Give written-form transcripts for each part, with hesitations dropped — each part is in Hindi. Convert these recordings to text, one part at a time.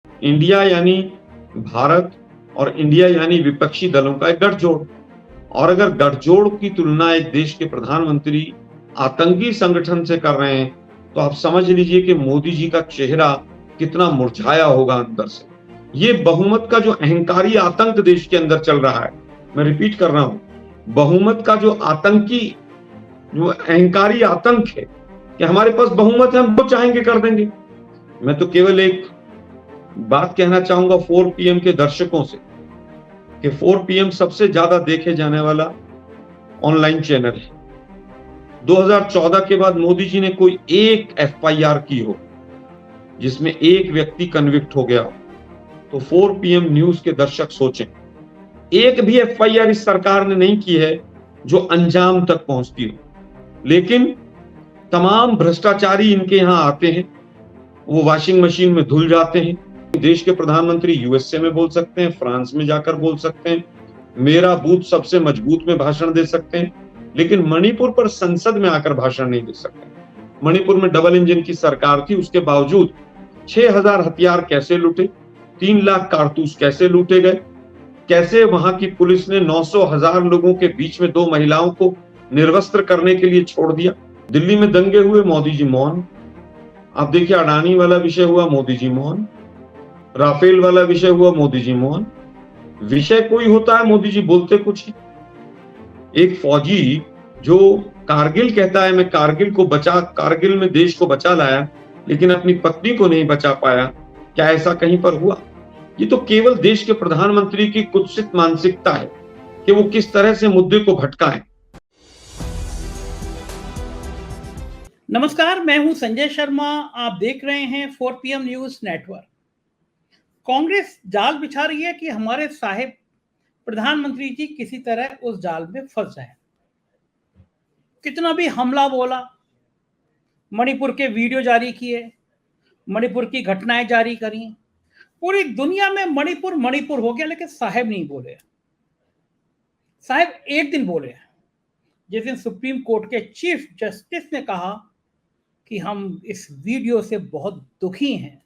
इंडिया यानी भारत और इंडिया यानी विपक्षी दलों का एक गठजोड़। और अगर गठजोड़ की तुलना एक देश के प्रधानमंत्री आतंकी संगठन से कर रहे हैं, तो आप समझ लीजिए कि मोदी जी का चेहरा कितना मुरझाया होगा अंदर से। ये बहुमत का जो अहंकारी आतंक देश के अंदर चल रहा है, मैं रिपीट कर रहा हूं, बहुमत का जो आतंकी, जो अहंकारी आतंक है कि हमारे पास बहुमत है, हम जो चाहेंगे कर देंगे। मैं तो केवल एक बात कहना चाहूंगा 4 PM के दर्शकों से कि 4 PM सबसे ज्यादा देखे जाने वाला ऑनलाइन चैनल है। 2014 के बाद मोदी जी ने कोई एक FIR की हो जिसमें एक व्यक्ति कन्विक्ट हो गया हो, तो 4 PM न्यूज के दर्शक सोचें, एक भी FIR इस सरकार ने नहीं की है जो अंजाम तक पहुंचती हो। लेकिन तमाम भ्रष्टाचारी इनके यहां आते हैं, वो वॉशिंग मशीन में धुल जाते हैं। देश के प्रधानमंत्री USA में बोल सकते हैं, फ्रांस में जाकर बोल सकते हैं, मेरा बूथ सबसे मजबूत में भाषण दे सकते हैं, लेकिन मणिपुर पर संसद में आकर भाषण नहीं दे सकते। मणिपुर में डबल इंजन की सरकार थी, उसके बावजूद 6000 हथियार कैसे लूटे, 3 लाख कारतूस कैसे लूटे गए, कैसे वहां की पुलिस ने 900,000 लोगों के बीच में 2 महिलाओं को निर्वस्त्र करने के लिए छोड़ दिया। दिल्ली में दंगे हुए, मोदी जी मौन। आप देखिए, अडानी वाला विषय हुआ, मोदी जी मौन। राफेल वाला विषय हुआ, मोदी जी मौन। विषय कोई होता है, मोदी जी बोलते कुछ है। एक फौजी जो कारगिल कहता है, मैं कारगिल में देश को बचा लाया, लेकिन अपनी पत्नी को नहीं बचा पाया, क्या ऐसा कहीं पर हुआ? ये तो केवल देश के प्रधानमंत्री की कुत्सित मानसिकता है कि वो किस तरह से मुद्दे को भटकाएं। नमस्कार, मैं हूं संजय शर्मा। आप देख रहे हैं 4 PM न्यूज नेटवर्क। कांग्रेस जाल बिछा रही है कि हमारे साहिब प्रधानमंत्री जी किसी तरह उस जाल में फंस जाए। कितना भी हमला बोला, मणिपुर के वीडियो जारी किए, मणिपुर की घटनाएं जारी करी, पूरी दुनिया में मणिपुर मणिपुर हो गया, लेकिन साहिब नहीं बोले। साहिब एक दिन बोले, जिस दिन सुप्रीम कोर्ट के चीफ जस्टिस ने कहा कि हम इस वीडियो से बहुत दुखी हैं,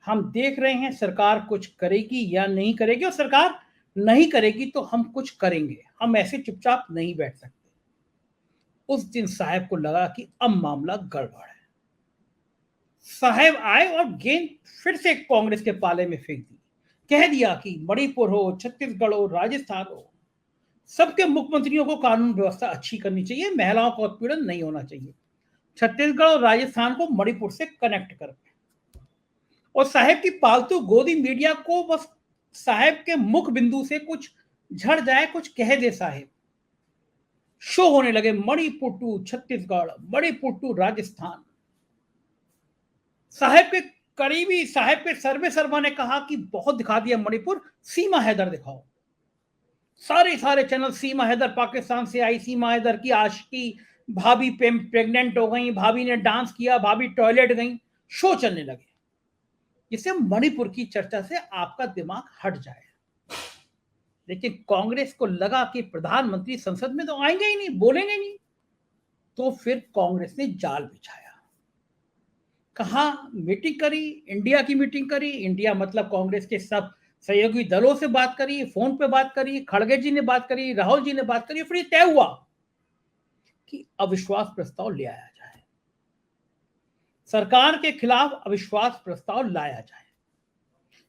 हम देख रहे हैं सरकार कुछ करेगी या नहीं करेगी, और सरकार नहीं करेगी तो हम कुछ करेंगे, हम ऐसे चुपचाप नहीं बैठ सकते। उस दिन साहब को लगा कि अब मामला गड़बड़ है। साहब आए और गेंद फिर से कांग्रेस के पाले में फेंक दी। कह दिया कि मणिपुर हो, छत्तीसगढ़ हो, राजस्थान हो, सबके मुख्यमंत्रियों को कानून व्यवस्था अच्छी करनी चाहिए, महिलाओं का उत्पीड़न नहीं होना चाहिए। छत्तीसगढ़ और राजस्थान को मणिपुर से कनेक्ट कर, और साहेब की पालतू गोदी मीडिया को बस साहेब के मुख बिंदु से कुछ झड़ जाए, कुछ कह दे, साहेब शो होने लगे। Manipur to Chhattisgarh, Manipur to Rajasthan. साहेब के करीबी, साहेब के सर्वे सर्वा ने कहा कि बहुत दिखा दिया मणिपुर, सीमा हैदर दिखाओ। सारे चैनल सीमा हैदर पाकिस्तान से आई, सीमा हैदर की आशिकी, भाभी प्रेग्नेंट हो गई, भाभी ने डांस किया, भाभी टॉयलेट गई, शो चलने लगे, जिससे मणिपुर की चर्चा से आपका दिमाग हट जाए। लेकिन कांग्रेस को लगा कि प्रधानमंत्री संसद में तो आएंगे ही नहीं, बोलेंगे नहीं, तो फिर कांग्रेस ने जाल बिछाया। कहा मीटिंग करी, इंडिया की मीटिंग करी। इंडिया मतलब कांग्रेस के सब सहयोगी दलों से बात करी, फोन पे बात करी, खड़गे जी ने बात करी, राहुल जी ने बात करी। फिर तय हुआ कि अविश्वास प्रस्ताव ले आया जाए, सरकार के खिलाफ अविश्वास प्रस्ताव लाया जाए।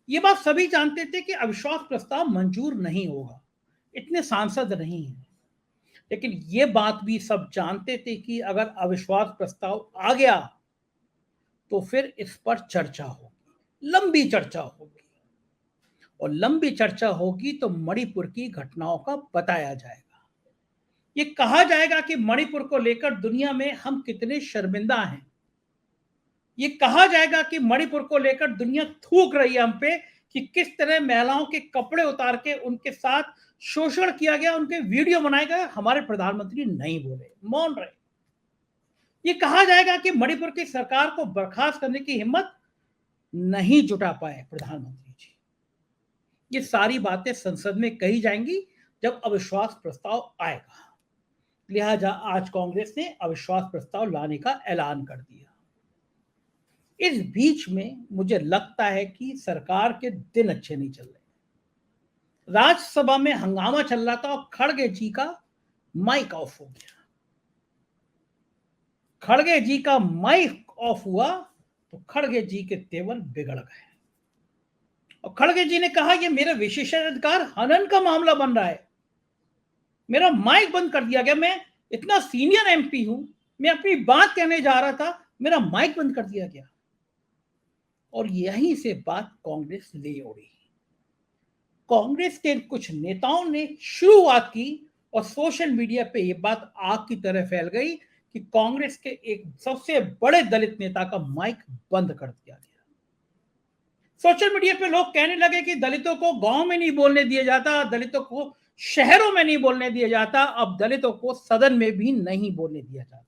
ये बात सभी जानते थे कि अविश्वास प्रस्ताव मंजूर नहीं होगा, इतने सांसद नहीं हैं। लेकिन ये बात भी सब जानते थे कि अगर अविश्वास प्रस्ताव आ गया तो फिर इस पर चर्चा होगी, लंबी चर्चा होगी, और लंबी चर्चा होगी तो मणिपुर की घटनाओं का बताया जाएगा। ये कहा जाएगा कि मणिपुर को लेकर दुनिया में हम कितने शर्मिंदा हैं। ये कहा जाएगा कि मणिपुर को लेकर दुनिया थूक रही है हम पे, कि किस तरह महिलाओं के कपड़े उतार के उनके साथ शोषण किया गया, उनके वीडियो बनाए गए। हमारे प्रधानमंत्री नहीं बोले, मौन रहे। ये कहा जाएगा कि मणिपुर की सरकार को बर्खास्त करने की हिम्मत नहीं जुटा पाए प्रधानमंत्री जी। ये सारी बातें संसद में कही जाएंगी जब अविश्वास प्रस्ताव आएगा। लिहाजा आज कांग्रेस ने अविश्वास प्रस्ताव लाने का ऐलान कर दिया। इस बीच में मुझे लगता है कि सरकार के दिन अच्छे नहीं चल रहे। राज्यसभा में हंगामा चल रहा था और खड़गे जी का माइक ऑफ हो गया। खड़गे जी का माइक ऑफ हुआ तो खड़गे जी के तेवर बिगड़ गए और खड़गे जी ने कहा ये मेरा विशेषाधिकार हनन का मामला बन रहा है, मेरा माइक बंद कर दिया गया, मैं इतना सीनियर एमपी हूं, मैं अपनी बात कहने जा रहा था, मेरा माइक बंद कर दिया गया। और यहीं से बात कांग्रेस ले उड़ी। कांग्रेस के कुछ नेताओं ने शुरुआत की और सोशल मीडिया पे ये बात आग की तरह फैल गई कि कांग्रेस के एक सबसे बड़े दलित नेता का माइक बंद कर दिया गया। सोशल मीडिया पे लोग कहने लगे कि दलितों को गांव में नहीं बोलने दिया जाता, दलितों को शहरों में नहीं बोलने दिया जाता, अब दलितों को सदन में भी नहीं बोलने दिया जाता।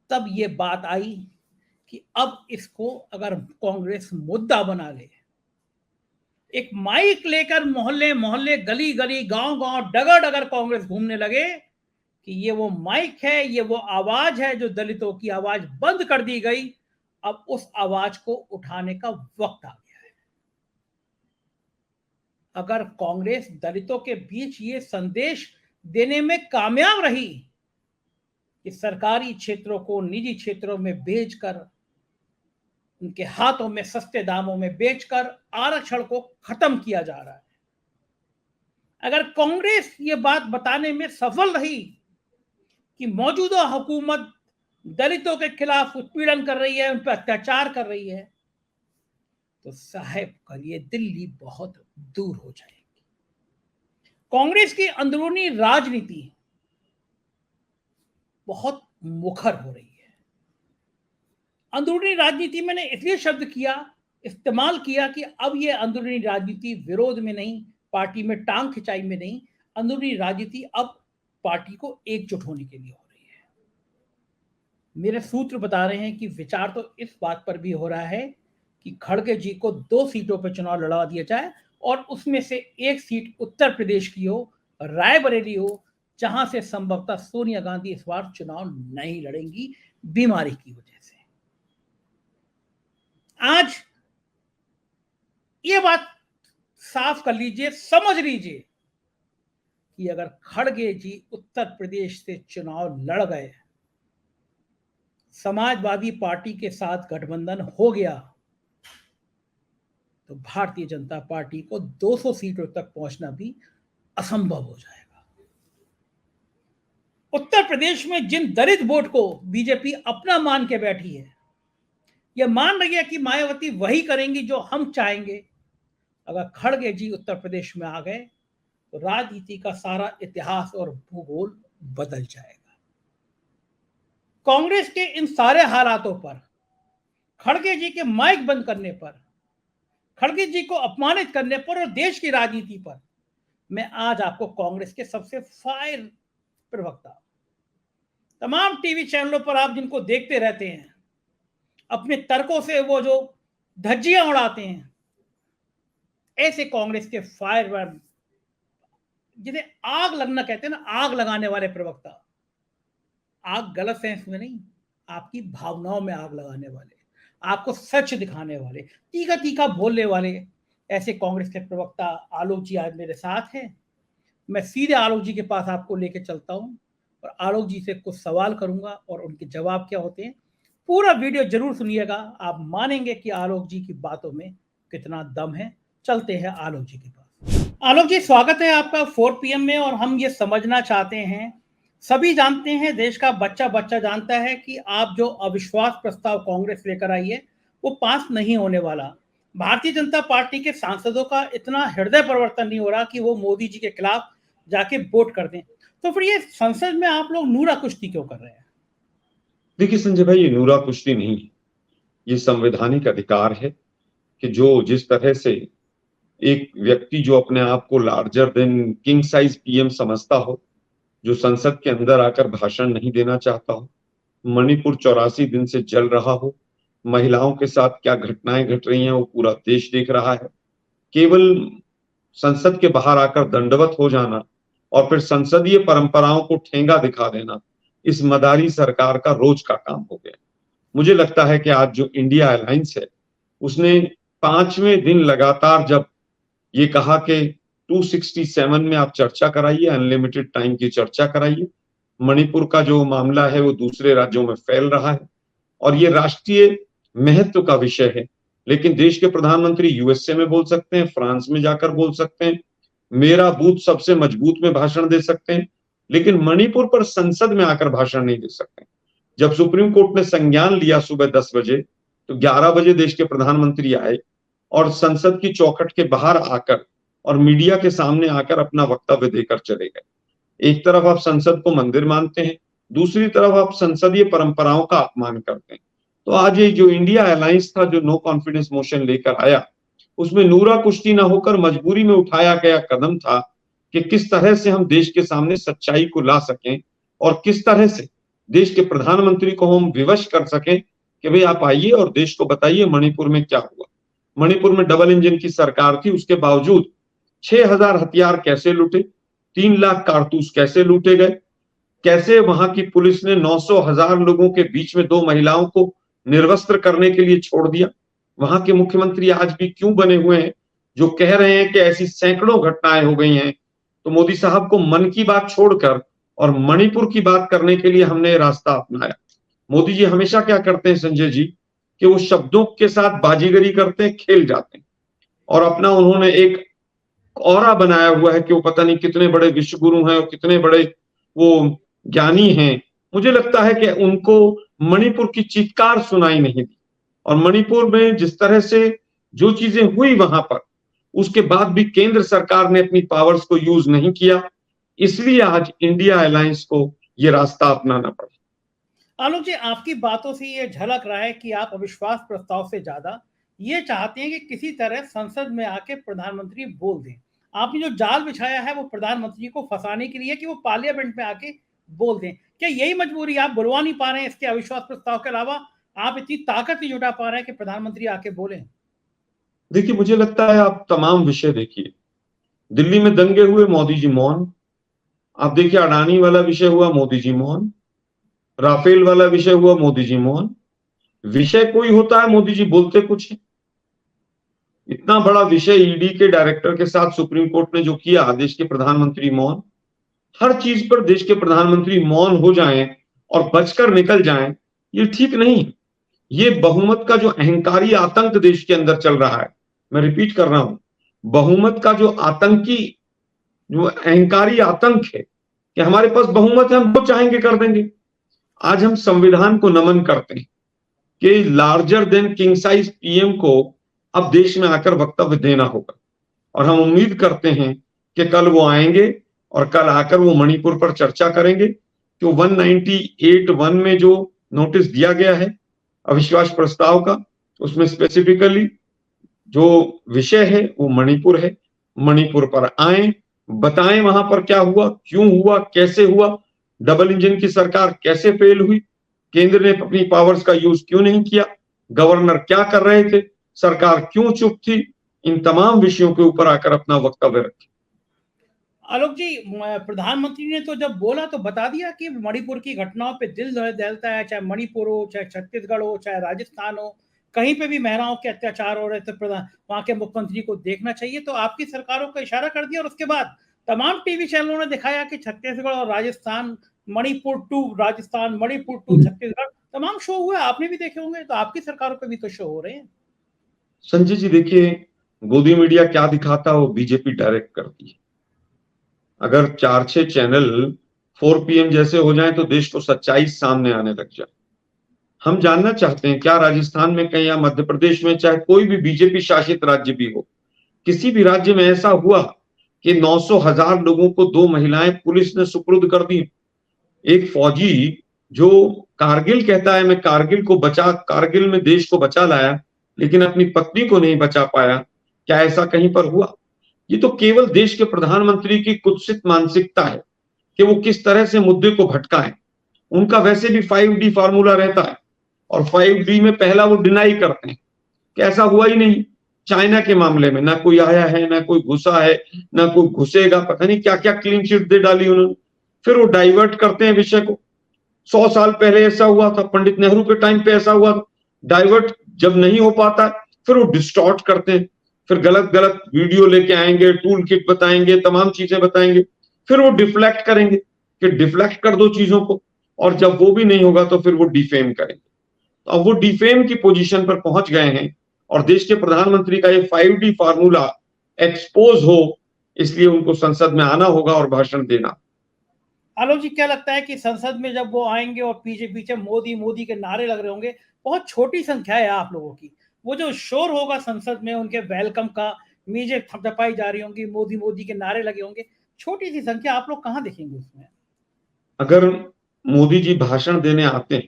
तब ये बात आई कि अब इसको अगर कांग्रेस मुद्दा बना ले, एक माइक लेकर मोहल्ले मोहल्ले, गली गली, गांव गांव, डगर डगर कांग्रेस घूमने लगे कि ये वो माइक है, ये वो आवाज है जो दलितों की आवाज बंद कर दी गई, अब उस आवाज को उठाने का वक्त आ गया है। अगर कांग्रेस दलितों के बीच ये संदेश देने में कामयाब रही कि सरकारी क्षेत्रों को निजी क्षेत्रों में बेचकर, उनके हाथों में सस्ते दामों में बेचकर आरक्षण को खत्म किया जा रहा है, अगर कांग्रेस ये बात बताने में सफल रही कि मौजूदा हुकूमत दलितों के खिलाफ उत्पीड़न कर रही है, उन पर अत्याचार कर रही है, तो साहब का ये दिल्ली बहुत दूर हो जाएगी। कांग्रेस की अंदरूनी राजनीति बहुत मुखर हो रही है। अंदरूनी राजनीति मैंने इसलिए शब्द इस्तेमाल किया कि अब ये अंदरूनी राजनीति विरोध में नहीं, पार्टी में टांग खिंचाई में नहीं, अंदरूनी राजनीति अब पार्टी को एकजुट होने के लिए हो रही है। मेरे सूत्र बता रहे हैं कि विचार तो इस बात पर भी हो रहा है कि खड़गे जी को 2 सीटों पर चुनाव लड़वा दिया जाए और उसमें से एक सीट उत्तर प्रदेश की हो, रायबरेली हो, जहां से संभवतः सोनिया गांधी इस बार चुनाव नहीं लड़ेंगी बीमारी की वजह से। आज ये बात साफ कर लीजिए, समझ लीजिए कि अगर खड़गे जी उत्तर प्रदेश से चुनाव लड़ गए, समाजवादी पार्टी के साथ गठबंधन हो गया, तो भारतीय जनता पार्टी को 200 सीटों तक पहुंचना भी असंभव हो जाएगा। उत्तर प्रदेश में जिन दलित वोट को बीजेपी अपना मान के बैठी है, यह मान रही है कि मायावती वही करेंगी जो हम चाहेंगे, अगर खड़गे जी उत्तर प्रदेश में आ गए तो राजनीति का सारा इतिहास और भूगोल बदल जाएगा। कांग्रेस के इन सारे हालातों पर, खड़गे जी के माइक बंद करने पर, खड़गे जी को अपमानित करने पर और देश की राजनीति पर, मैं आज आपको कांग्रेस के सबसे फायर प्रवक्ता, तमाम टीवी चैनलों पर आप जिनको देखते रहते हैं, अपने तर्कों से वो जो धज्जियां उड़ाते हैं, ऐसे कांग्रेस के फायर, जिन्हें आग लगना कहते हैं ना, आग लगाने वाले प्रवक्ता, आग गलत सेंस में नहीं, आपकी भावनाओं में आग लगाने वाले, आपको सच दिखाने वाले, तीखा तीखा बोलने वाले, ऐसे कांग्रेस के प्रवक्ता आलोक जी आज मेरे साथ हैं। मैं सीधे आलोक जी के पास आपको लेके चलता हूं और आलोक जी से कुछ सवाल करूंगा और उनके जवाब क्या होते हैं। पूरा वीडियो जरूर सुनिएगा, आप मानेंगे कि आलोक जी की बातों में कितना दम है। चलते हैं आलोक जी के पास। आलोक जी, स्वागत है आपका 4 PM में। और हम ये समझना चाहते हैं, सभी जानते हैं, देश का बच्चा बच्चा जानता है कि आप जो अविश्वास प्रस्ताव कांग्रेस लेकर आई है वो पास नहीं होने वाला। भारतीय जनता पार्टी के सांसदों का इतना हृदय परिवर्तन नहीं हो रहा कि वो मोदी जी के खिलाफ जाके वोट कर दें, तो फिर ये संसद में आप लोग नूरा कुश्ती क्यों कर रहे हैं? देखिए संजय भाई, ये नूरा कुश्ती नहीं है, ये संवैधानिक अधिकार है कि जो जिस तरह से एक व्यक्ति जो अपने आप को larger than king size PM समझता हो, जो संसद के अंदर आकर भाषण नहीं देना चाहता हो, मणिपुर 84 दिन से जल रहा हो, महिलाओं के साथ क्या घटनाएं घट रही हैं वो पूरा देश देख रहा है, केवल संसद के बाहर आकर दंडवत हो जाना और फिर संसदीय परंपराओं को ठेंगा दिखा देना इस मदारी सरकार का रोज का काम हो गया। मुझे लगता है कि आज जो इंडिया अलायंस है उसने 5वें दिन लगातार जब ये कहा कि 267 में आप चर्चा कराइए, अनलिमिटेड टाइम की चर्चा कराइए। मणिपुर का जो मामला है वो दूसरे राज्यों में फैल रहा है और ये राष्ट्रीय महत्व का विषय है, लेकिन देश के प्रधानमंत्री यूएसए में बोल सकते हैं, फ्रांस में जाकर बोल सकते हैं, मेरा बूथ सबसे मजबूत में भाषण दे सकते हैं, लेकिन मणिपुर पर संसद में आकर भाषण नहीं दे सकते। जब सुप्रीम कोर्ट ने संज्ञान लिया सुबह 10 बजे, तो 11 बजे देश के प्रधानमंत्री आए और संसद की चौखट के बाहर आकर और मीडिया के सामने आकर अपना वक्तव्य देकर चले गए। एक तरफ आप संसद को मंदिर मानते हैं, दूसरी तरफ आप संसदीय परंपराओं का अपमान करते हैं। तो आज ये जो इंडिया अलायंस था, जो नो कॉन्फिडेंस मोशन लेकर आया, उसमें नूरा कुश्ती ना होकर मजबूरी में उठाया गया कदम था कि किस तरह से हम देश के सामने सच्चाई को ला सकें और किस तरह से देश के प्रधानमंत्री को हम विवश कर सकें कि भाई आप आइए और देश को बताइए मणिपुर में क्या हुआ। मणिपुर में डबल इंजन की सरकार थी, उसके बावजूद 6000 हथियार कैसे लूटे, 3 लाख कारतूस कैसे लूटे गए, कैसे वहां की पुलिस ने 900,000 लोगों के बीच में 2 महिलाओं को निर्वस्त्र करने के लिए छोड़ दिया। वहां के मुख्यमंत्री आज भी क्यों बने हुए हैं जो कह रहे हैं कि ऐसी सैकड़ों घटनाएं हो गई हैं। तो मोदी साहब को मन की बात छोड़कर और मणिपुर की बात करने के लिए हमने रास्ता अपनाया। मोदी जी हमेशा क्या करते हैं संजय जी, कि वो शब्दों के साथ बाजीगरी करते हैं, खेल जाते हैं और अपना उन्होंने एक ऑरा बनाया हुआ है कि वो पता नहीं कितने बड़े विश्व गुरु हैं और कितने बड़े वो ज्ञानी हैं। मुझे लगता है कि उनको मणिपुर की चीत्कार सुनाई नहीं दी और मणिपुर में जिस तरह से जो चीजें हुई वहां पर, उसके बाद भी केंद्र सरकार ने अपनी पावर्स को यूज नहीं किया, इसलिए आज इंडिया अलायंस को ये रास्ता अपनाना पड़ा। आलोक जी, आपकी बातों से ये झलक रहा है कि आप अविश्वास प्रस्ताव से ज्यादा ये चाहते हैं कि किसी तरह संसद में आके प्रधानमंत्री बोल दें। आपने जो जाल बिछाया है वो प्रधानमंत्री को फंसाने के लिए कि वो पार्लियामेंट में आके बोल दें। क्या यही मजबूरी, आप बुलवा नहीं पा रहे हैं इसके अविश्वास प्रस्ताव के अलावा, आप इतनी ताकत नहीं जुटा पा रहे हैं कि प्रधानमंत्री आके बोले? देखिए, मुझे लगता है आप तमाम विषय देखिए, दिल्ली में दंगे हुए, मोदी जी मौन। आप देखिए अडानी वाला विषय हुआ, मोदी जी मौन। राफेल वाला विषय हुआ, मोदी जी मौन। विषय कोई होता है, मोदी जी बोलते कुछ है। इतना बड़ा विषय ईडी के डायरेक्टर के साथ सुप्रीम कोर्ट ने जो किया, देश के प्रधानमंत्री मौन। हर चीज पर देश के प्रधानमंत्री मौन हो जाएं और बचकर निकल जाएं, ये ठीक नहीं है। ये बहुमत का जो अहंकारी आतंक देश के अंदर चल रहा है, मैं रिपीट कर रहा हूं, बहुमत का जो आतंकी, जो अहंकारी आतंक है कि हमारे पास बहुमत है, हम जो चाहेंगे कर देंगे। आज हम संविधान को नमन करते हैं कि larger than king size PM को अब देश में आकर वक्तव्य देना होगा और हम उम्मीद करते हैं कि कल वो आएंगे और कल आकर वो मणिपुर पर चर्चा करेंगे कि 198(1) में जो नोटिस दिया गया है अविश्वास प्रस्ताव का, उसमें स्पेसिफिकली जो विषय है वो मणिपुर है। मणिपुर पर आए, बताएं वहां पर क्या हुआ, क्यों हुआ, कैसे हुआ, डबल इंजन की सरकार कैसे फेल हुई, केंद्र ने अपनी पावर्स का यूज क्यों नहीं किया, गवर्नर क्या कर रहे थे, सरकार क्यों चुप थी। इन तमाम विषयों के ऊपर आकर अपना वक्तव्य रखें। आलोक जी, प्रधानमंत्री ने तो जब बोला तो बता दिया कि मणिपुर की घटनाओं पे दिल दहलता है, चाहे मणिपुर हो, चाहे छत्तीसगढ़ हो, चाहे राजस्थान हो, कहीं पे भी महिलाओं के अत्याचार हो रहे थे, वहां के मुख्यमंत्री को देखना चाहिए। तो आपकी सरकारों को इशारा कर दिया और उसके बाद तमाम टीवी चैनलों ने दिखाया कि छत्तीसगढ़ और राजस्थान, मणिपुर टू राजस्थान, मणिपुर टू छत्तीसगढ़, तमाम शो हुए, आपने भी देखे होंगे। तो आपकी सरकारों पे भी तो शो हो रहे हैं। संजय जी देखिए, गोदी मीडिया क्या दिखाता है वो बीजेपी डायरेक्ट करती है। अगर 4-6 चैनल 4 PM जैसे हो जाएं तो देश को सच्चाई सामने आने लग जाए। हम जानना चाहते हैं क्या राजस्थान में कहीं या मध्य प्रदेश में, चाहे कोई भी बीजेपी शासित राज्य भी हो, किसी भी राज्य में ऐसा हुआ कि 900,000 लोगों को 2 महिलाएं पुलिस ने सुपुर्द कर दी। एक फौजी जो कारगिल कहता है मैं कारगिल में देश को बचा लाया, लेकिन अपनी पत्नी को नहीं बचा पाया, क्या ऐसा कहीं पर हुआ? ये तो केवल देश के प्रधानमंत्री की कुत्सित मानसिकता है कि वो किस तरह से मुद्दे को भटकाएं। उनका वैसे भी 5D फार्मूला रहता है और 5D में पहला वो डिनाई करते हैं कि ऐसा हुआ ही नहीं। चाइना के मामले में ना कोई आया है, ना कोई घुसा है, ना कोई घुसेगा, पता नहीं क्या क्या क्लीन चिट दे डाली उन्होंने। फिर वो डाइवर्ट करते हैं विषय को 100 साल पहले ऐसा हुआ था, पंडित नेहरू के टाइम पे ऐसा हुआ था। डाइवर्ट जब नहीं हो पाता फिर वो डिस्टॉर्ट करते हैं, फिर गलत गलत वीडियो लेके आएंगे, टूल किट बताएंगे, तमाम चीजें बताएंगे, फिर वो डिफ्लेक्ट करेंगे कि डिफ्लेक्ट कर दो चीजों को, और जब वो भी नहीं होगा तो फिर वो डिफेम करेंगे। तो अब वो डिफेम की पोजीशन पर पहुंच गए हैं और देश के प्रधानमंत्री का ये 5D फार्मूला एक्सपोज हो, इसलिए उनको संसद में आना होगा और भाषण देना। आलोक जी, क्या लगता है कि संसद में जब वो आएंगे और पीछे पीछे मोदी मोदी के नारे लग रहे होंगे, बहुत छोटी संख्या है आप लोगों की, वो जो शोर होगा संसद में उनके वेलकम का, मेजें थपथपाई जा रही होंगी, मोदी मोदी के नारे लगे होंगे, छोटी सी संख्या, आप लोग कहाँ देखेंगे उसमें? अगर मोदी जी भाषण देने आते हैं,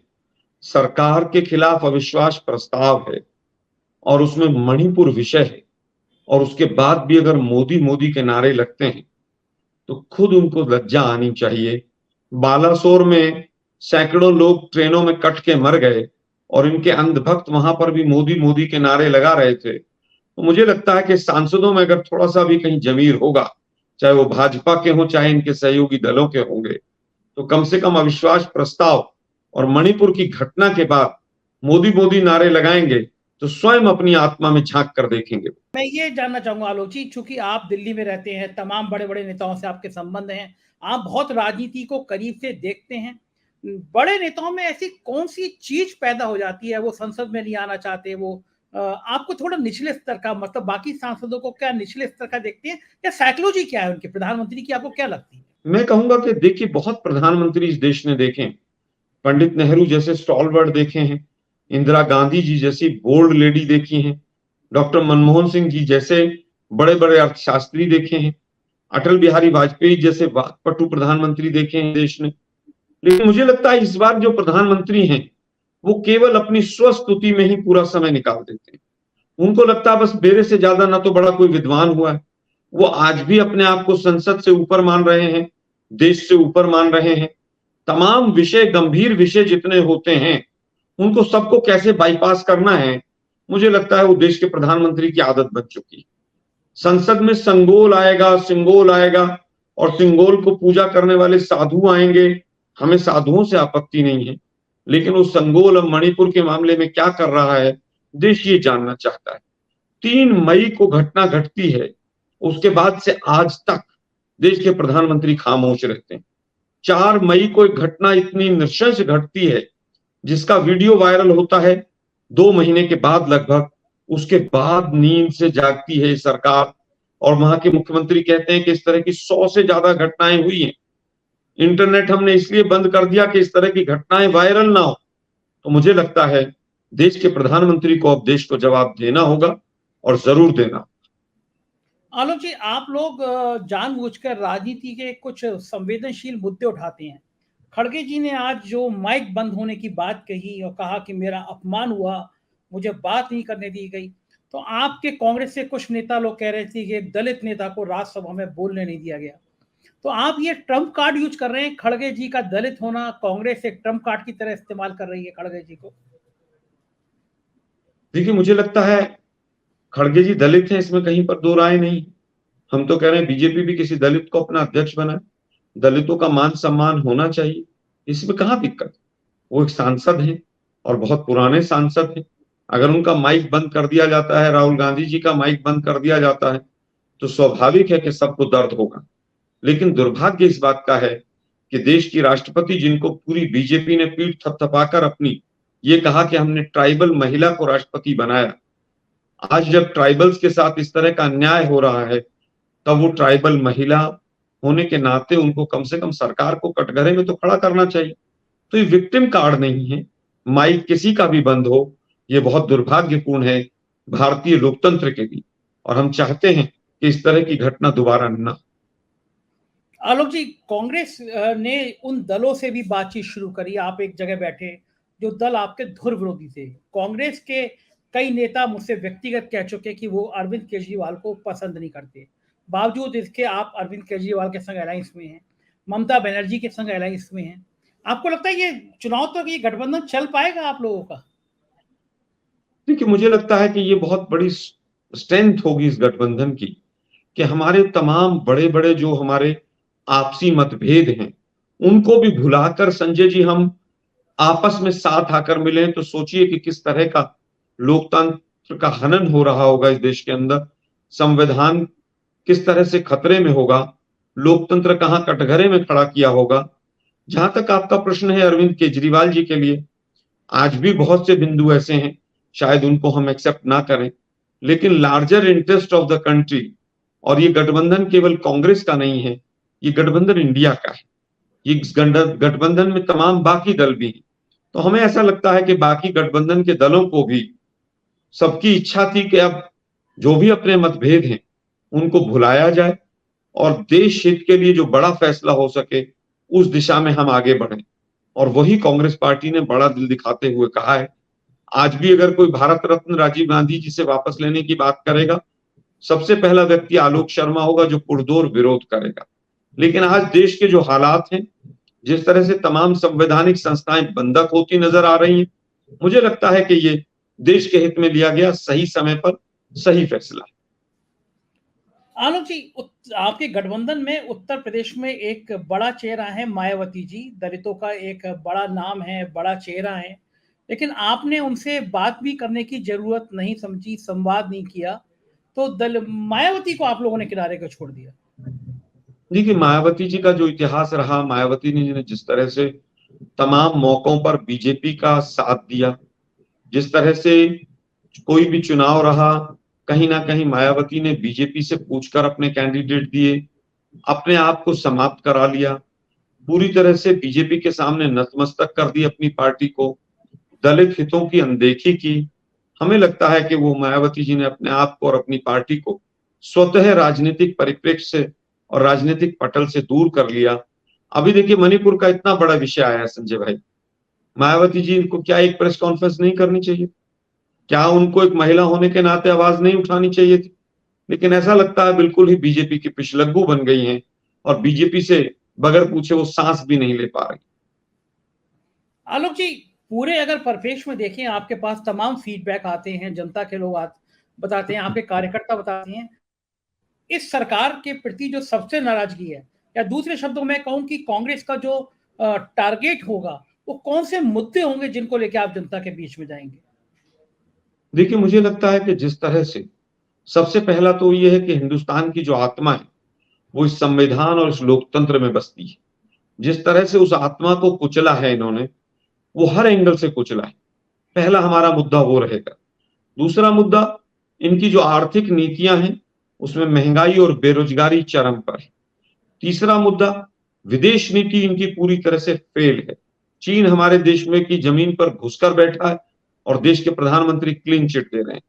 सरकार के खिलाफ अविश्वास प्रस्ताव है और उसमें मणिपुर विषय है, और उसके बाद भी अगर मोदी मोदी के नारे लगते हैं तो खुद उनको लज्जा आनी चाहिए। बालासोर में सैकड़ों लोग ट्रेनों में कट के मर गए और इनके अंधभक्त वहां पर भी मोदी मोदी के नारे लगा रहे थे। तो मुझे लगता है कि सांसदों में अगर थोड़ा सा भी कहीं जमीर होगा, चाहे वो भाजपा के हो चाहे इनके सहयोगी दलों के होंगे, तो कम से कम अविश्वास प्रस्ताव और मणिपुर की घटना के बाद मोदी मोदी नारे लगाएंगे तो स्वयं अपनी आत्मा में झांक कर देखेंगे। मैं ये जानना चाहूंगा आलोक जी, चूंकि आप दिल्ली में रहते हैं, तमाम बड़े बड़े नेताओं से आपके संबंध हैं, आप बहुत राजनीति को करीब से देखते हैं, बड़े नेताओं में ऐसी कौन सी चीज पैदा हो जाती है, वो संसद में नहीं आना चाहते, वो आपको थोड़ा निचले स्तर का, मतलब बाकी सांसदों को क्या निचले स्तर का देखते हैं, या साइकोलॉजी क्या है उनके, प्रधानमंत्री की आपको क्या लगती है? मैं कहूंगा कि देखिए, बहुत प्रधानमंत्री इस देश ने देखे, पंडित नेहरू जैसे स्टॉलवर्ड देखे हैं, इंदिरा गांधी जी जैसी बोल्ड लेडी देखी हैं, डॉक्टर मनमोहन सिंह जी जैसे बड़े बड़े अर्थशास्त्री देखे हैं, अटल बिहारी वाजपेयी जैसे वाकपटु प्रधानमंत्री देखे हैं देश ने। लेकिन मुझे लगता है इस बार जो प्रधानमंत्री हैं वो केवल अपनी स्वस्तुति में ही पूरा समय निकाल देते हैं। उनको लगता है बस मेरे से ज्यादा ना तो बड़ा कोई विद्वान हुआ है। वो आज भी अपने आप को संसद से ऊपर मान रहे हैं, देश से ऊपर मान रहे हैं। तमाम विषय, गंभीर विषय जितने होते हैं, उनको सबको कैसे बाईपास करना है, मुझे लगता है वो देश के प्रधानमंत्री की आदत बन चुकी है। संसद में संगोल आएगा, सिंगोल आएगा और सिंगोल को पूजा करने वाले साधु आएंगे, हमें साधुओं से आपत्ति नहीं है, लेकिन वो संगोल अब मणिपुर के मामले में क्या कर रहा है, देश ये जानना चाहता है। 3 मई को घटना घटती है, उसके बाद से आज तक देश के प्रधानमंत्री खामोश रहते हैं। 4 मई को एक घटना इतनी नृशंस घटती है जिसका वीडियो वायरल होता है 2 महीने के बाद लगभग, उसके बाद नींद से जागती है सरकार, और वहां के मुख्यमंत्री कहते हैं कि इस तरह की 100 से ज्यादा घटनाएं हुई हैं। इंटरनेट हमने इसलिए बंद कर दिया कि इस तरह की घटनाएं वायरल ना हो। तो मुझे लगता है देश के प्रधानमंत्री को अब देश को जवाब देना होगा, और जरूर देना। आलोक जी, आप लोग जानबूझकर राजनीति के कुछ संवेदनशील मुद्दे उठाते हैं। खड़गे जी ने आज जो माइक बंद होने की बात कही और कहा कि मेरा अपमान हुआ, मुझे बात नहीं करने दी गई, तो आपके कांग्रेस से कुछ नेता लोग कह रहे थे कि एक दलित नेता को राज्यसभा में बोलने नहीं दिया गया। तो आप ये ट्रम्प कार्ड यूज कर रहे हैं, खड़गे जी का दलित होना कांग्रेस एक ट्रम्प कार्ड की तरह इस्तेमाल कर रही है खड़गे जी को। देखिए, मुझे लगता है खड़गे जी दलित हैं, इसमें कहीं पर दो राय नहीं। हम तो कह रहे हैं बीजेपी भी किसी दलित को अपना अध्यक्ष बनाए, दलितों का मान सम्मान होना चाहिए, इसमें कहाँ दिक्कत। वो एक सांसद हैं और बहुत पुराने सांसद हैं। अगर उनका माइक बंद कर दिया जाता है, राहुल गांधी जी का माइक बंद कर दिया जाता है, तो स्वाभाविक है कि सबको दर्द होगा। लेकिन दुर्भाग्य इस बात का है कि देश की राष्ट्रपति, जिनको पूरी बीजेपी ने पीठ थपथपाकर अपनी ये कहा कि हमने ट्राइबल महिला को राष्ट्रपति बनाया, आज जब ट्राइबल्स के साथ इस तरह का अन्याय हो रहा है, तब वो ट्राइबल महिला होने के नाते उनको कम से कम सरकार को कटघरे में तो खड़ा करना चाहिए। तो ये विक्टिम कार्ड नहीं है, माइक किसी का भी बंद हो, ये बहुत दुर्भाग्यपूर्ण है भारतीय लोकतंत्र के लिए, और हम चाहते हैं कि इस तरह की घटना दोबारा न। आलोक जी, कांग्रेस ने उन दलों से भी बातचीत शुरू करी, आप एक जगह बैठे, जो दल आपके धुर विरोधी थे। कांग्रेस के कई नेता मुझसे व्यक्तिगत कह चुके कि वो अरविंद केजरीवाल को पसंद नहीं करते, बावजूद इसके आप अरविंद केजरीवाल के संग अलायंस में हैं, ममता बनर्जी के संग अलायंस में हैं। आपको लगता है ये चुनाव तक ये गठबंधन चल पाएगा आप लोगों का? देखिए, मुझे लगता है कि ये बहुत बड़ी स्ट्रेंथ होगी इस गठबंधन की, कि हमारे तमाम बड़े बड़े जो हमारे आपसी मतभेद हैं उनको भी भुलाकर, संजय जी, हम आपस में साथ आकर मिले तो सोचिए कि किस तरह का लोकतंत्र का हनन हो रहा होगा इस देश के अंदर, संविधान किस तरह से खतरे में होगा, लोकतंत्र कहां कटघरे में खड़ा किया होगा। जहां तक आपका प्रश्न है अरविंद केजरीवाल जी के लिए, आज भी बहुत से बिंदु ऐसे हैं, शायद उनको हम एक्सेप्ट ना करें, लेकिन larger interest of the country, और ये गठबंधन केवल कांग्रेस का नहीं है, ये गठबंधन इंडिया का है। ये गठबंधन में तमाम बाकी दल भी हैं। तो हमें ऐसा लगता है कि बाकी गठबंधन के दलों को भी सबकी इच्छा थी कि अब जो भी अपने मतभेद हैं उनको भुलाया जाए और देश हित के लिए जो बड़ा फैसला हो सके उस दिशा में हम आगे बढ़ें। और वही कांग्रेस पार्टी ने बड़ा दिल दिखाते हुए कहा है। आज भी अगर कोई भारत रत्न राजीव गांधी जी से वापस लेने की बात करेगा, सबसे पहला व्यक्ति आलोक शर्मा होगा जो पुरजोर विरोध करेगा। लेकिन आज देश के जो हालात हैं, जिस तरह से तमाम संवैधानिक संस्थाएं बंधक होती नजर आ रही हैं, मुझे लगता है कि ये देश के हित में लिया गया सही समय पर सही फैसला है। आलोक जी, आपके गठबंधन में उत्तर प्रदेश में एक बड़ा चेहरा है मायावती जी, दलितों का एक बड़ा नाम है, बड़ा चेहरा है, लेकिन आपने उनसे बात भी करने की जरूरत नहीं समझी, संवाद नहीं किया, तो मायावती को आप लोगों ने किनारे को छोड़ दिया। देखिए, मायावती जी का जो इतिहास रहा, मायावती ने जिस तरह से तमाम मौकों पर बीजेपी का साथ दिया, जिस तरह से कोई भी चुनाव रहा, कहीं ना कहीं मायावती ने बीजेपी से पूछकर अपने कैंडिडेट दिए, अपने आप को समाप्त करा लिया, पूरी तरह से बीजेपी के सामने नतमस्तक कर दी अपनी पार्टी को, दलित हितों की अनदेखी की। हमें लगता है कि वो मायावती जी ने अपने आप को और अपनी पार्टी को स्वतः राजनीतिक परिप्रेक्ष्य से और राजनीतिक पटल से दूर कर लिया। अभी देखिए, मणिपुर का इतना बड़ा विषय आया है संजय भाई, मायावती जी को क्या एक प्रेस कॉन्फ्रेंस नहीं करनी चाहिए? क्या उनको एक महिला होने के नाते आवाज नहीं उठानी चाहिए थी? लेकिन ऐसा लगता है बिल्कुल ही बीजेपी की पिछलग्गू बन गई हैं और बीजेपी से बगैर पूछे वो सांस भी नहीं ले पा रही। आलोक जी, पूरे अगर परिप्रेक्ष्य में देखें, आपके पास तमाम फीडबैक आते हैं, जनता के लोग बताते हैं, आपके कार्यकर्ता बताते हैं, इस सरकार के प्रति जो सबसे नाराजगी है, या दूसरे शब्दों में कहूं कि कांग्रेस का जो टारगेट होगा, वो कौन से मुद्दे होंगे जिनको लेकर आप जनता के बीच में जाएंगे? देखिए, मुझे लगता है कि जिस तरह से सबसे पहला तो ये है कि हिंदुस्तान की जो आत्मा है वो इस संविधान और इस लोकतंत्र में बसती है। जिस तरह से उस आत्मा को कुचला है इन्होंने, वो हर एंगल से कुचला है। पहला हमारा मुद्दा वो रहेगा। दूसरा मुद्दा, इनकी जो आर्थिक नीतियां हैं उसमें महंगाई और बेरोजगारी चरम पर है। तीसरा मुद्दा, विदेश नीति इनकी पूरी तरह से फेल है। चीन हमारे देश में की जमीन पर घुसकर बैठा है और देश के प्रधानमंत्री क्लीन चिट दे रहे हैं।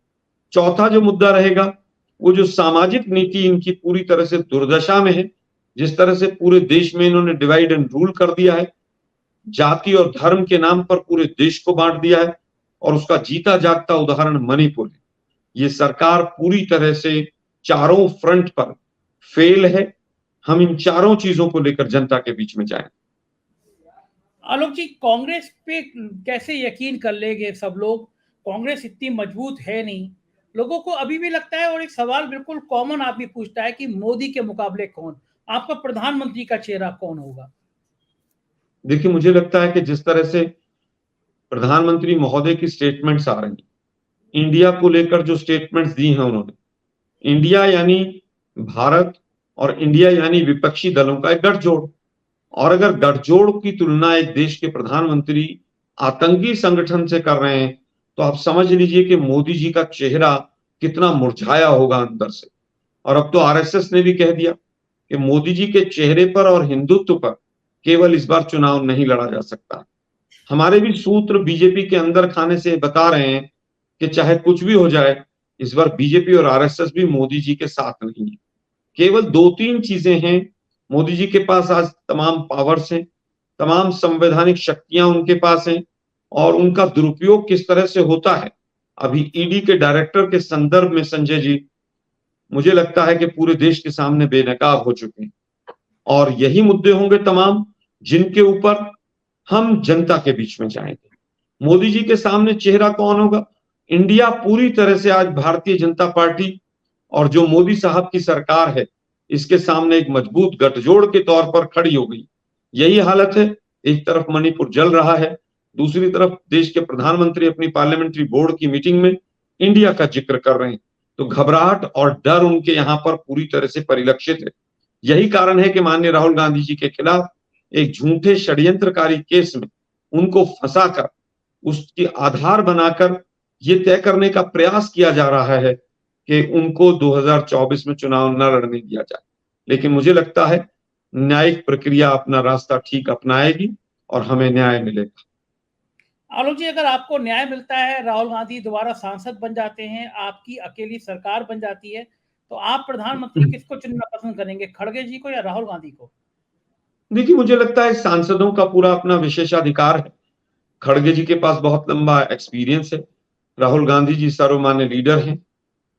चौथा जो मुद्दा रहेगा, वो जो सामाजिक नीति इनकी पूरी तरह से दुर्दशा में है। जिस तरह से पूरे देश में इन्होंने डिवाइड एंड रूल कर दिया है, जाति और धर्म के नाम पर पूरे देश को बांट दिया है, और उसका जीता जागता उदाहरण मणिपुर है। ये सरकार पूरी तरह से चारों फ्रंट पर फेल है। हम इन चारों चीजों को लेकर जनता के बीच में जाएं। आलोक जी, कांग्रेस पे कैसे यकीन कर लेंगे सब लोग? कांग्रेस इतनी मजबूत है नहीं। लोगों को अभी भी लगता है, और एक सवाल बिल्कुल कॉमन आदमी पूछता है कि मोदी के मुकाबले कौन, आपका प्रधानमंत्री का चेहरा कौन होगा? देखिए, मुझे लगता है कि जिस तरह से प्रधानमंत्री महोदय की स्टेटमेंट्स आ रही हैं, इंडिया को लेकर जो स्टेटमेंट्स दी हैं उन्होंने, इंडिया यानी भारत और इंडिया यानी विपक्षी दलों का एक गठजोड़, और अगर गठजोड़ की तुलना एक देश के प्रधानमंत्री आतंकी संगठन से कर रहे हैं तो आप समझ लीजिए कि मोदी जी का चेहरा कितना मुरझाया होगा अंदर से। और अब तो आरएसएस ने भी कह दिया कि मोदी जी के चेहरे पर और हिंदुत्व पर केवल इस बार चुनाव नहीं लड़ा जा सकता। हमारे भी सूत्र बीजेपी के अंदर खाने से बता रहे हैं कि चाहे कुछ भी हो जाए, इस बार बीजेपी और आरएसएस भी मोदी जी के साथ नहीं है। केवल दो तीन चीजें हैं। मोदी जी के पास आज तमाम पावर्स हैं, तमाम संवैधानिक शक्तियां उनके पास हैं, और उनका दुरुपयोग किस तरह से होता है, अभी ईडी के डायरेक्टर के संदर्भ में संजय जी, मुझे लगता है कि पूरे देश के सामने बेनकाब हो चुके हैं। और यही मुद्दे होंगे तमाम जिनके ऊपर हम जनता के बीच में जाएंगे। मोदी जी के सामने चेहरा कौन होगा? इंडिया पूरी तरह से आज भारतीय जनता पार्टी और जो मोदी साहब की सरकार है, इसके सामने एक मजबूत गठजोड़ के तौर पर खड़ी हो गई। यही हालत है। एक तरफ मणिपुर जल रहा है, दूसरी तरफ देश के प्रधानमंत्री अपनी पार्लियामेंट्री बोर्ड की मीटिंग में इंडिया का जिक्र कर रहे हैं, तो घबराहट और डर उनके यहाँ पर पूरी तरह से परिलक्षित है। यही कारण है कि माननीय राहुल गांधी जी के खिलाफ एक झूठे षड्यंत्रकारी केस में उनको फंसाकर उसकी आधार बनाकर ये तय करने का प्रयास किया जा रहा है कि उनको 2024 में चुनाव न लड़ने दिया जाए। लेकिन मुझे लगता है न्यायिक प्रक्रिया अपना रास्ता ठीक अपनाएगी और हमें न्याय मिलेगा। आलोक जी, अगर आपको न्याय मिलता है, राहुल गांधी दोबारा सांसद बन जाते हैं, आपकी अकेली सरकार बन जाती है, तो आप प्रधानमंत्री किसको चुनना पसंद करेंगे, खड़गे जी को या राहुल गांधी को? देखिए, मुझे लगता है सांसदों का पूरा अपना विशेषाधिकार है। खड़गे जी के पास बहुत लंबा एक्सपीरियंस है। राहुल गांधी जी सर्वमान्य लीडर हैं।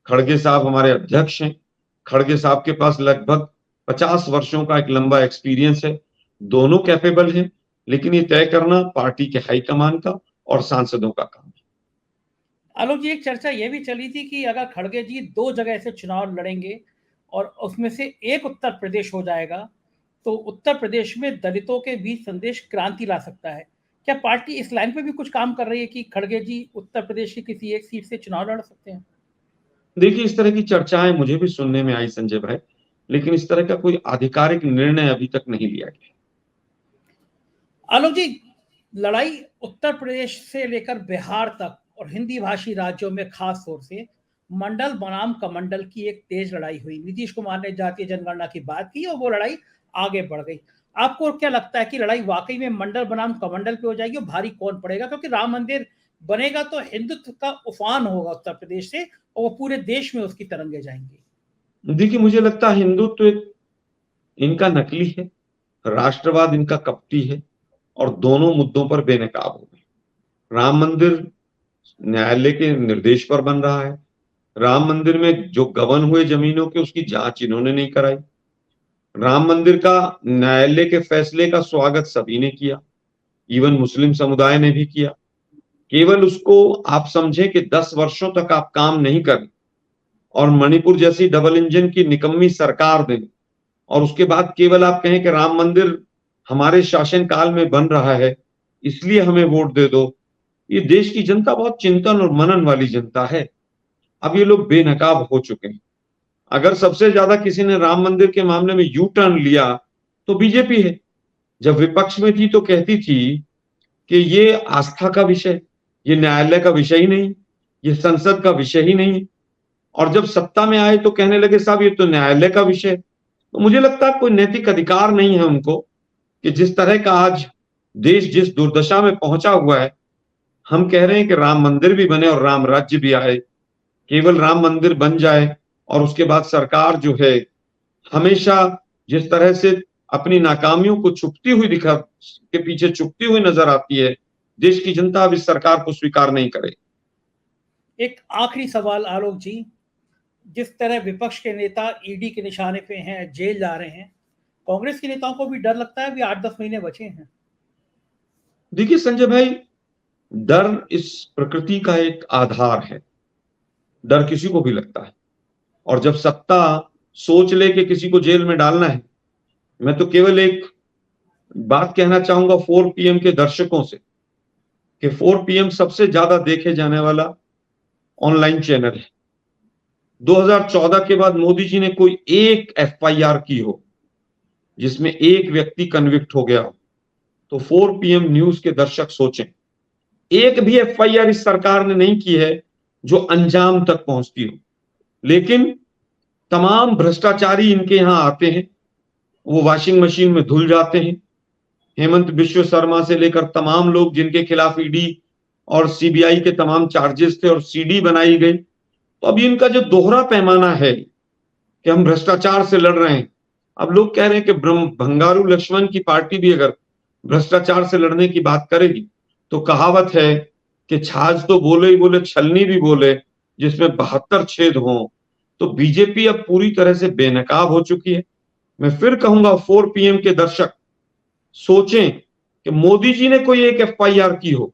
खड़गे साहब हमारे अध्यक्ष हैं। खड़गे साहब के पास लगभग 50 वर्षों का एक लंबा एक्सपीरियंस है। दोनों कैपेबल हैं, लेकिन ये तय करना पार्टी के हाईकमान का और सांसदों का काम है। आलोक जी, एक चर्चा ये भी चली थी कि अगर खड़गे जी 2 जगह से चुनाव लड़ेंगे और उसमें से एक उत्तर प्रदेश हो जाएगा, तो उत्तर प्रदेश में दलितों के बीच संदेश क्रांति ला सकता है। क्या पार्टी इस लाइन पे भी कुछ काम कर रही है कि खड़गे जी उत्तर प्रदेश की किसी एक सीट से चुनाव लड़ सकते हैं? देखिए, इस तरह की चर्चाएं मुझे भी सुनने में आई संजय भाई, लेकिन इस तरह का कोई आधिकारिक निर्णय अभी तक नहीं लिया गया। आलोक जी, लड़ाई उत्तर प्रदेश से लेकर बिहार तक और हिंदी भाषी राज्यों में खास तौर से मंडल बनाम कमंडल की एक तेज लड़ाई हुई। नीतीश कुमार ने जातीय जनगणना की बात की और वो लड़ाई आगे बढ़ गई। आपको क्या लगता है कि लड़ाई वाकई में मंडल बनाम कमंडल पे हो जाएगी और भारी कौन पड़ेगा? क्योंकि राम मंदिर बनेगा तो हिंदुत्व का उफान होगा उत्तर प्रदेश से और वो पूरे देश में उसकी तरंगे जाएंगी। देखिए, मुझे लगता है हिंदुत्व इनका नकली है, राष्ट्रवाद इनका कपटी है और दोनों मुद्दों पर बेनकाब हो गए। राम मंदिर न्यायालय के निर्देश पर बन रहा है। राम मंदिर में जो गबन हुए जमीनों के उसकी जांच इन्होंने नहीं कराई। राम मंदिर का न्यायालय के फैसले का स्वागत सभी ने किया, इवन मुस्लिम समुदाय ने भी किया। केवल उसको आप समझे कि 10 वर्षों तक आप काम नहीं करें और मणिपुर जैसी डबल इंजन की निकम्मी सरकार दें और उसके बाद केवल आप कहें कि राम मंदिर हमारे शासनकाल में बन रहा है इसलिए हमें वोट दे दो। ये देश की जनता बहुत चिंतन और मनन वाली जनता है। अब ये लोग बेनकाब हो चुके हैं। अगर सबसे ज्यादा किसी ने राम मंदिर के मामले में यू टर्न लिया तो बीजेपी है। जब विपक्ष में थी तो कहती थी कि ये आस्था का विषय, ये न्यायालय का विषय ही नहीं, ये संसद का विषय ही नहीं। और जब सत्ता में आए तो कहने लगे साहब ये तो न्यायालय का विषय। तो मुझे लगता है कोई नैतिक अधिकार नहीं है उनको कि जिस तरह का आज देश जिस दुर्दशा में पहुंचा हुआ है, हम कह रहे हैं कि राम मंदिर भी बने और राम राज्य भी आए। केवल राम मंदिर बन जाए और उसके बाद सरकार जो है हमेशा जिस तरह से अपनी नाकामियों को छुपती हुई के पीछे छुपती हुई नजर आती है, देश की जनता अब इस सरकार को स्वीकार नहीं करे। एक आखिरी सवाल आलोक जी, जिस तरह विपक्ष के नेता ईडी के निशाने पे हैं, जेल जा रहे हैं, कांग्रेस के नेताओं को भी डर लगता है? अभी 8-10 महीने बचे हैं। देखिए संजय भाई, डर इस प्रकृति का एक आधार है। डर किसी को भी लगता है और जब सत्ता सोच ले कि किसी को जेल में डालना है, मैं तो केवल एक बात कहना चाहूंगा 4 PM के दर्शकों से कि 4 PM सबसे ज्यादा देखे जाने वाला ऑनलाइन चैनल है। 2014 के बाद मोदी जी ने कोई एक FIR की हो जिसमें एक व्यक्ति कन्विक्ट हो गया हो, तो 4 PM न्यूज के दर्शक सोचें, एक भी FIR इस सरकार ने नहीं की है जो अंजाम तक पहुंचती हो। लेकिन तमाम भ्रष्टाचारी इनके यहां आते हैं, वो वॉशिंग मशीन में धुल जाते हैं। हेमंत बिश्व शर्मा से लेकर तमाम लोग जिनके खिलाफ ईडी और सीबीआई के तमाम चार्जेस थे और CD बनाई गई, तो अभी इनका जो दोहरा पैमाना है कि हम भ्रष्टाचार से लड़ रहे हैं, अब लोग कह रहे हैं कि भंगारू लक्ष्मण की पार्टी भी अगर भ्रष्टाचार से लड़ने की बात करेगी तो कहावत है कि छाछ तो बोले ही बोले, छलनी भी बोले, जिसमें 72 छेद हों। तो बीजेपी अब पूरी तरह से बेनकाब हो चुकी है। मैं फिर कहूंगा 4 PM के दर्शक सोचें कि मोदी जी ने कोई एक FIR की हो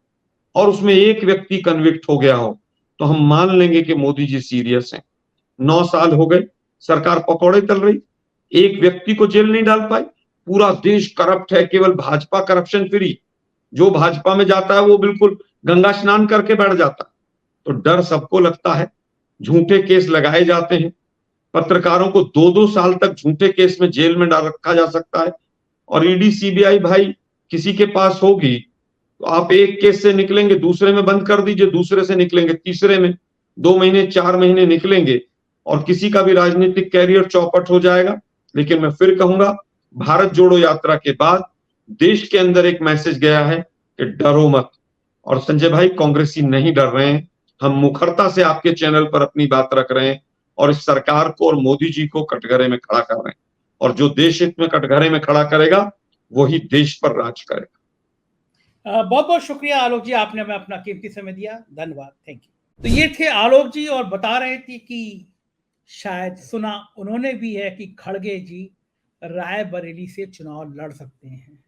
और उसमें एक व्यक्ति कन्विक्ट हो गया हो तो हम मान लेंगे कि मोदी जी सीरियस हैं। 9 साल हो गए, सरकार पकौड़े तल रही, एक व्यक्ति को जेल नहीं डाल पाई। पूरा देश करप्ट है, केवल भाजपा करप्शन फ्री। जो भाजपा में जाता है वो बिल्कुल गंगा स्नान करके बैठ जाता है। तो डर सबको लगता है, झूठे केस लगाए जाते हैं, पत्रकारों को 2-2 साल तक झूठे केस में जेल में डाल रखा जा सकता है। और ईडी सीबीआई भाई किसी के पास होगी तो आप एक केस से निकलेंगे, दूसरे में बंद कर दीजिए, दूसरे से निकलेंगे, तीसरे में 2 महीने 4 महीने निकलेंगे और किसी का भी राजनीतिक कैरियर चौपट हो जाएगा। लेकिन मैं फिर कहूंगा, भारत जोड़ो यात्रा के बाद देश के अंदर एक मैसेज गया है कि डरो मत। और संजय भाई, कांग्रेसी नहीं डर रहे हैं, हम मुखरता से आपके चैनल पर अपनी बात रख रहे हैं और इस सरकार को और मोदी जी को कटघरे में खड़ा कर रहे हैं। और जो देश हित में कटघरे में खड़ा करेगा वही देश पर राज करेगा। बहुत बहुत शुक्रिया आलोक जी, आपने हमें अपना कीमती समय दिया, धन्यवाद, थैंक यू। तो ये थे आलोक जी और बता रहे थे कि शायद सुना उन्होंने भी है कि खड़गे जी रायबरेली से चुनाव लड़ सकते हैं।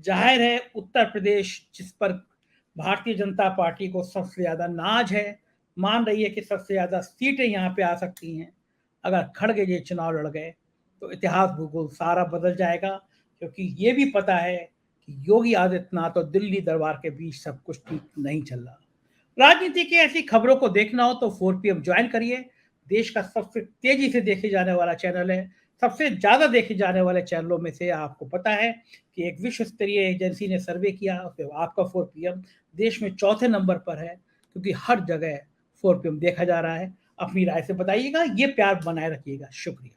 जाहिर है उत्तर प्रदेश जिस पर भारतीय जनता पार्टी को सबसे ज्यादा नाज है, मान रही है कि सबसे ज्यादा सीटें यहाँ पे आ सकती हैं। अगर खड़गे जी चुनाव लड़ गए तो इतिहास भूगोल सारा बदल जाएगा, क्योंकि ये भी पता है कि योगी आदित्यनाथ और दिल्ली दरबार के बीच सब कुछ ठीक नहीं चल रहा। राजनीति की ऐसी खबरों को देखना हो तो 4 PM ज्वाइन करिए। देश का सबसे तेजी से देखे जाने वाला चैनल है, सबसे ज्यादा देखे जाने वाले चैनलों में से। आपको पता है कि एक विश्व स्तरीय एजेंसी ने सर्वे किया, आपका 4 PM देश में 4थे नंबर पर है, क्योंकि हर जगह 4 PM देखा जा रहा है। अपनी राय से बताइएगा, ये प्यार बनाए रखिएगा। शुक्रिया।